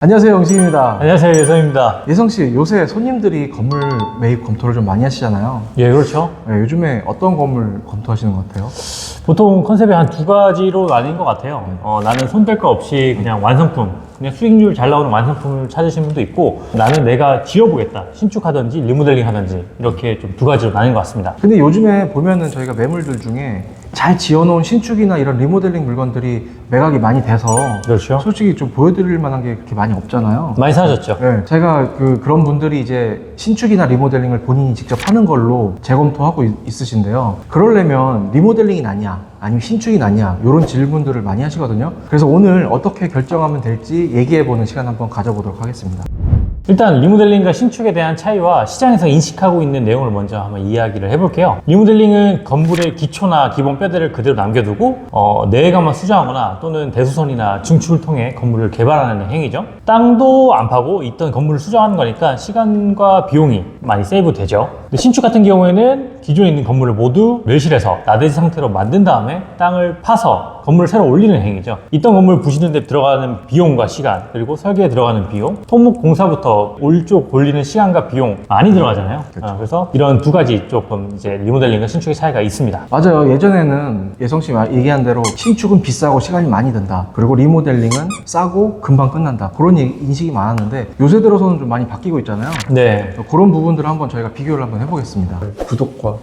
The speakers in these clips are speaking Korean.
안녕하세요, 영식입니다. 안녕하세요, 예성입니다. 예성씨, 요새 손님들이 건물 매입 검토를 좀 많이 하시잖아요. 예, 그렇죠. 네, 요즘에 어떤 건물 검토하시는 것 같아요? 보통 컨셉이 한 두 가지로 나뉜 것 같아요. 나는 손 뺄 거 없이 그냥 완성품, 그냥 수익률 잘 나오는 완성품을 찾으시는 분도 있고, 나는 내가 지어보겠다. 신축하든지 리모델링 하든지 이렇게 좀 두 가지로 나뉜 것 같습니다. 근데 요즘에 보면은 저희가 매물들 중에 잘 지어놓은 신축이나 이런 리모델링 물건들이 매각이 많이 돼서 그렇죠. 솔직히 좀 보여드릴 만한 게 그렇게 많이 없잖아요. 많이 사라졌죠. 네, 제가 그런 분들이 이제 신축이나 리모델링을 본인이 직접 하는 걸로 재검토하고 있으신데요. 그러려면 리모델링이 낫냐, 아니면 신축이 낫냐, 이런 질문들을 많이 하시거든요. 그래서 오늘 어떻게 결정하면 될지 얘기해보는 시간 한번 가져보도록 하겠습니다. 일단 리모델링과 신축에 대한 차이와 시장에서 인식하고 있는 내용을 먼저 한번 이야기를 해볼게요. 리모델링은 건물의 기초나 기본 뼈대를 그대로 남겨두고 내외관만 수정하거나 또는 대수선이나 증축을 통해 건물을 개발하는 행위죠. 땅도 안 파고 있던 건물을 수정하는 거니까 시간과 비용이 많이 세이브 되죠. 근데 신축 같은 경우에는 기존에 있는 건물을 모두 멸실해서 나대지 상태로 만든 다음에 땅을 파서 건물을 새로 올리는 행위죠. 있던 건물 부시는 데 들어가는 비용과 시간, 그리고 설계에 들어가는 비용, 토목 공사부터 올쪽 올리는 시간과 비용 많이 들어가잖아요. 그렇죠. 그래서 이런 두 가지 조금 이제 리모델링과 신축의 차이가 있습니다. 맞아요. 예전에는 예성씨 얘기한 대로 신축은 비싸고 시간이 많이 든다. 그리고 리모델링은 싸고 금방 끝난다. 그런 인식이 많았는데 요새 들어서는 좀 많이 바뀌고 있잖아요. 네. 그런 부분들을 한번 저희가 비교를 한번 해보겠습니다. 구독과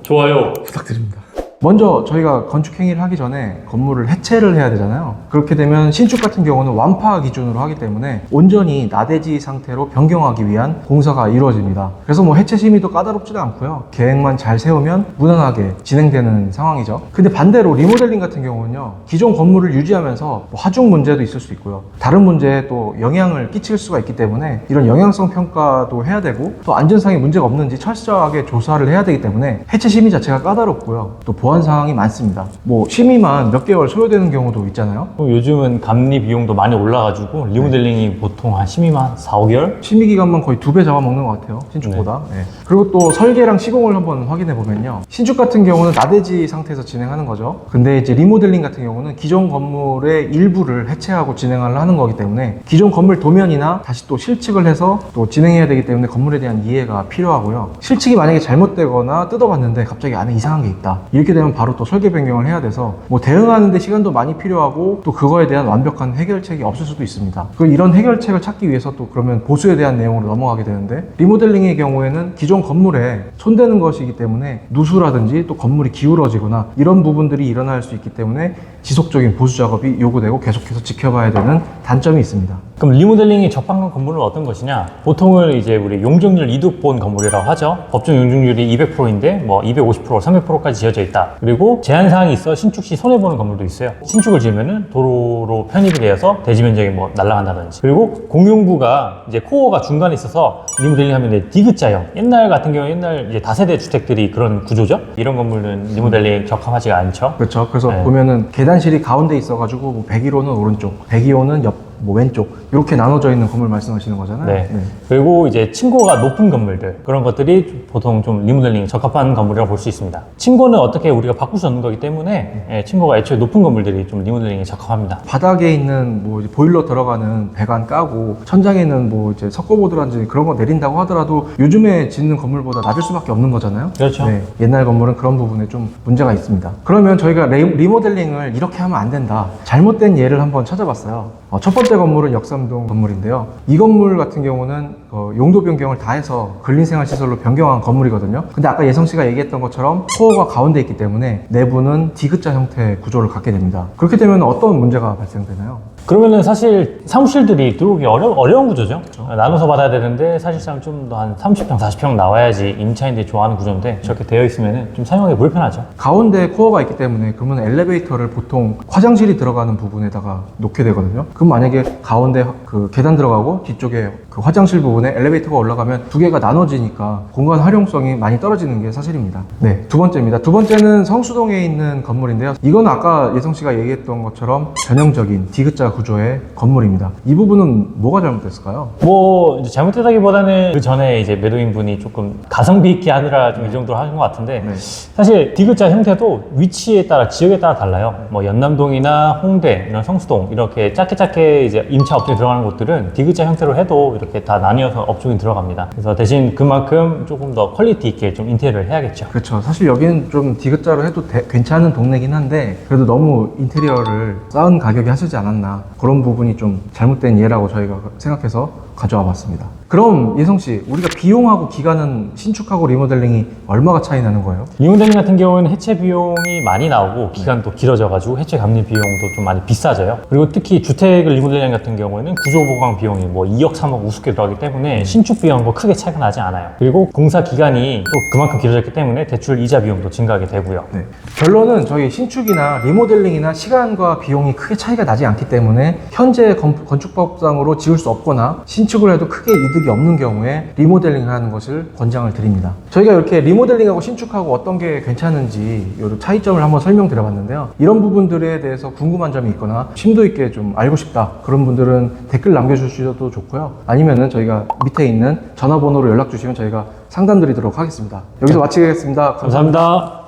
좋아요. 부탁드립니다. 먼저 저희가 건축 행위를 하기 전에 건물을 해체를 해야 되잖아요. 그렇게 되면 신축 같은 경우는 완파 기준으로 하기 때문에 온전히 나대지 상태로 변경하기 위한 공사가 이루어집니다. 그래서 뭐 해체 심의도 까다롭지도 않고요. 계획만 잘 세우면 무난하게 진행되는 상황이죠. 근데 반대로 리모델링 같은 경우는요, 기존 건물을 유지하면서 뭐 하중 문제도 있을 수 있고요. 다른 문제에 또 영향을 끼칠 수가 있기 때문에 이런 영향성 평가도 해야 되고, 또 안전상의 문제가 없는지 철저하게 조사를 해야 되기 때문에 해체 심의 자체가 까다롭고요. 또 보안 사항이 많습니다. 뭐 심의만 몇 개월 소요되는 경우도 있잖아요. 요즘은 감리 비용도 많이 올라가지고 리모델링이 보통 한 심의만 4, 5개월? 심의 기간만 거의 2배 잡아먹는 것 같아요, 신축보다. 네. 그리고 또 설계랑 시공을 한번 확인해 보면요, 신축 같은 경우는 나대지 상태에서 진행하는 거죠. 근데 이제 리모델링 같은 경우는 기존 건물의 일부를 해체하고 진행을 하는 거기 때문에 기존 건물 도면이나 다시 또 실측을 해서 또 진행해야 되기 때문에 건물에 대한 이해가 필요하고요. 실측이 만약에 잘못되거나 뜯어봤는데 갑자기 안에 이상한 게 있다, 이렇게 되면 바로 또 설계 변경을 해야 돼서 뭐 대응하는데 시간도 많이 필요하고, 또 그거에 대한 완벽한 해결책이 없을 수도 있습니다. 이런 해결책을 찾기 위해서 또 그러면 보수에 대한 내용으로 넘어가게 되는데, 리모델링의 경우에는 기존 건물에 손대는 것이기 때문에 누수라든지 또 건물이 기울어지거나 이런 부분들이 일어날 수 있기 때문에 지속적인 보수 작업이 요구되고 계속해서 지켜봐야 되는 단점이 있습니다. 그럼 리모델링이 적합한 건물은 어떤 것이냐? 보통은 이제 우리 용적률 이득본 건물이라고 하죠. 법정 용적률이 200%인데 뭐 250%, 300%까지 지어져 있다. 그리고 제한사항이 있어 신축 시 손해보는 건물도 있어요. 신축을 지으면은 도로로 편입이 되어서 대지 면적이 뭐 날아간다든지. 그리고 공용부가 이제 코어가 중간에 있어서 리모델링 하면 이제 디귿자형. 옛날 같은 경우 옛날 이제 다세대 주택들이 그런 구조죠. 이런 건물은 리모델링 적합하지가 않죠. 그렇죠. 그래서 네. 보면은 계단실이 가운데 있어가지고 뭐 101호는 오른쪽, 102호는 옆, 뭐 왼쪽, 이렇게 나눠져 있는 건물 말씀하시는 거잖아요. 네. 그리고 이제 층고가 높은 건물들, 그런 것들이 보통 좀 리모델링에 적합한 건물이라고 볼 수 있습니다. 층고는 어떻게 우리가 바꿀 수 없는 거기 때문에 층고가 애초에 높은 건물들이 좀 리모델링에 적합합니다. 바닥에 있는 뭐 이제 보일러 들어가는 배관 까고 천장에는 뭐 이제 석고보드라든지 그런 거 내린다고 하더라도 요즘에 짓는 건물보다 낮을 수밖에 없는 거잖아요. 그렇죠. 네, 옛날 건물은 그런 부분에 좀 문제가 있습니다. 그러면 저희가 리모델링을 이렇게 하면 안 된다, 잘못된 예를 한번 찾아봤어요. 첫 번째 건물은 역삼동 건물인데요. 이 건물 같은 경우는 용도 변경을 다 해서 근린생활시설로 변경한 건물이거든요. 근데 아까 예성씨가 얘기했던 것처럼 코어가 가운데 있기 때문에 내부는 디귿자 형태의 구조를 갖게 됩니다. 그렇게 되면 어떤 문제가 발생되나요? 그러면은 사실 사무실들이 들어오기 어려운 구조죠. 나눠서 받아야 되는데 사실상 좀 더 한 30평, 40평 나와야지 임차인들이 좋아하는 구조인데 저렇게 되어 있으면은 좀 사용하기 불편하죠. 가운데 코어가 있기 때문에 그러면 엘리베이터를 보통 화장실이 들어가는 부분에다가 놓게 되거든요. 그럼 만약에 가운데 그 계단 들어가고 뒤쪽에 그 화장실 부분에 엘리베이터가 올라가면 두 개가 나눠지니까 공간 활용성이 많이 떨어지는 게 사실입니다. 네, 두 번째입니다. 두 번째는 성수동에 있는 건물인데요. 이건 아까 예성씨가 얘기했던 것처럼 전형적인 디귿자 구조의 건물입니다. 이 부분은 뭐가 잘못됐을까요? 뭐 이제 잘못되다기보다는 그 전에 이제 매도인분이 조금 가성비 있게 하느라 좀 이 정도로 하신 것 같은데, 네. 사실 디귿자 형태도 위치에 따라 지역에 따라 달라요. 뭐 연남동이나 홍대, 이런 성수동 이렇게 작게 D자켓 이제 임차 업종에 들어가는 곳들은 D자 형태로 해도 이렇게 다 나뉘어서 업종에 들어갑니다. 그래서 대신 그만큼 조금 더 퀄리티 있게 좀 인테리어를 해야겠죠. 그렇죠. 사실 여기는 좀 디귿자로 해도 괜찮은 동네긴 한데 그래도 너무 인테리어를 싸은 가격에 하시지 않았나 그런 부분이 좀 잘못된 예라고 저희가 생각해서 가져와 봤습니다. 그럼 예성 씨, 우리가 비용하고 기간은 신축하고 리모델링이 얼마가 차이 나는 거예요? 리모델링 같은 경우는 해체 비용이 많이 나오고 기간도 길어져가지고 해체 감리 비용도 좀 많이 비싸져요. 그리고 특히 주택을 리모델링 같은 경우에는 구조보강 비용이 뭐 2억, 3억 우습게 들어가기 때문에 신축 비용과 크게 차이가 나지 않아요. 그리고 공사 기간이 또 그만큼 길어졌기 때문에 대출 이자 비용도 증가하게 되고요. 네. 결론은 저희 신축이나 리모델링이나 시간과 비용이 크게 차이가 나지 않기 때문에 현재 건축법상으로 지을 수 없거나 신축을 해도 크게 이득이 없는 경우에 리모델링을 하는 것을 권장을 드립니다. 저희가 이렇게 리모델링하고 신축하고 어떤 게 괜찮은지 이 차이점을 한번 설명드려 봤는데요. 이런 부분들에 대해서 궁금한 점이 있거나 심도 있게 좀 알고 싶다 그런 분들은 댓글 남겨주셔도 좋고요. 아니면은 저희가 밑에 있는 전화번호로 연락 주시면 저희가 상담 드리도록 하겠습니다. 여기서 마치겠습니다. 감사합니다.